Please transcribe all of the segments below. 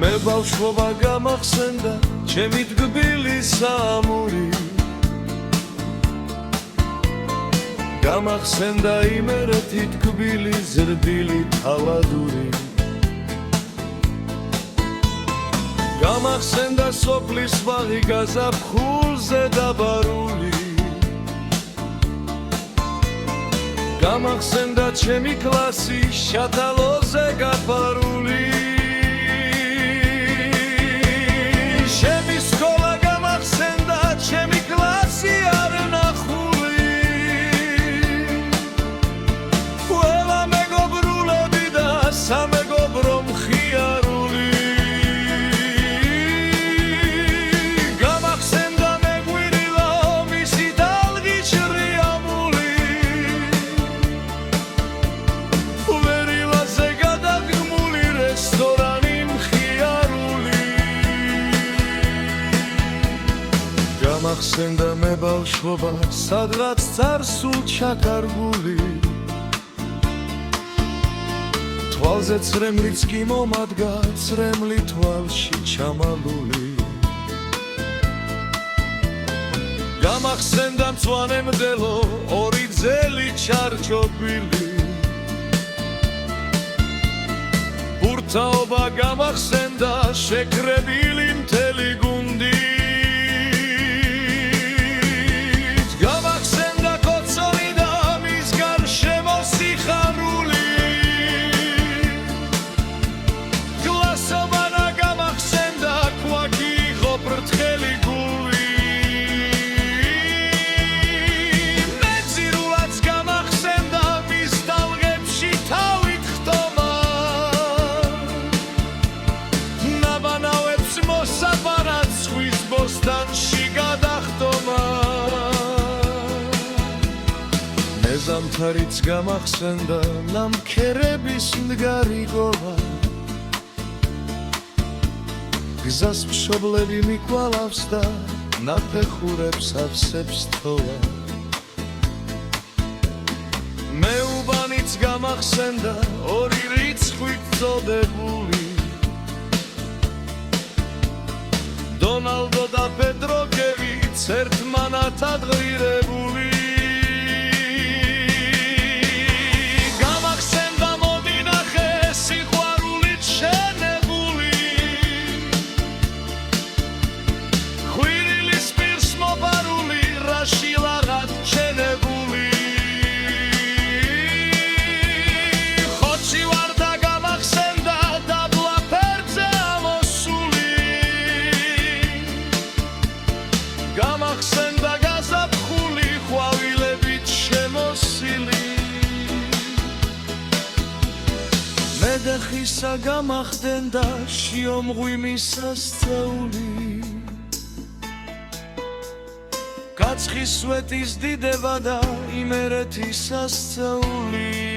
მე ბავშვობა გამახსენდა ჩემი თბილი სამური გამახსენდა იმერეთი თბილი ზრდილი თავადური გამახსენდა სოფლის ბაღი გაზაფხულზე დაბარული გამახსენდა ჩემი კლასი შათალოზე გაფარული ჩემი სკოლა გამახსენდა ჩემი კლასი არ ნახული ყველა მეგობრულები და სამეგობრო მხიარული გამახსენდა მეგვირილო მისი დალღი ჭრიამული ვერილაზე გადაგმული რესტორანი მხიარული გამახსენდა მე ბავშვობა სადღაც წარსულ ჩაკარგული თვალზე ცრემლიც კი მომადგა ცრემლი თვალში ჩამალული გამახსენდა მწვანე მდელო ორი ძელი ჩარჩობილი ბურთაობა გამახსენდა შეკრებილი მთელი გუნდი გამახსენდა კოცონი და მის გარშემო სიხარული კლასობანა გამახსენდა ქვაკი იყო ბრტყელი გული მეძირულაც გამახსენდა მის დალღებში თავით ხტომა ნაბანავებს მოსაბარად ზღვის ბოსტანში გადახტომა ზამთარიც გამახსენდა ნამქერების მდგარი გოლა გზას მშობლები მიკვალავს და ნაფეხურებს ავსებს თოლა მეუბანიც გამახსენდა ორი რიცხვით წოდებული დონალდო და პეტროგევიც ერთმანათად ღირებული გამახსენდა გაზაფხული ყვავილებით შემოსილი მედეხისა გამახდენდა შიომღვიმის სასწაული გაცხის სვეტის დიდება და იმერეთის სასწაული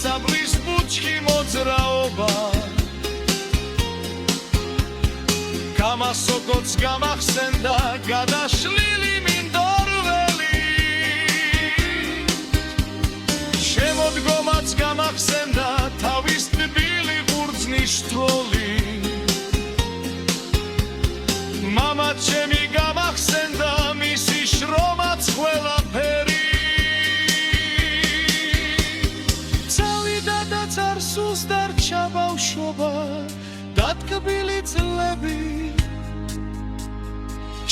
წაბლის ბუჩქი მოძრაობა გამასოკოც გამახსენდა გადაშლილი მინდორველი შემოდგომაც გამახსენდა თავის თბილი ბურძნის შთვოლი მამა ჩემი გამახსენდა მისი შრომაც ყველაფერი წარსულს დარჩა ბავშვობა დათკბილი წლები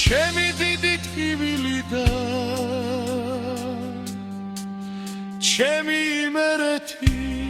ჩემი დიდი თბილი და ჩემი იმერეთი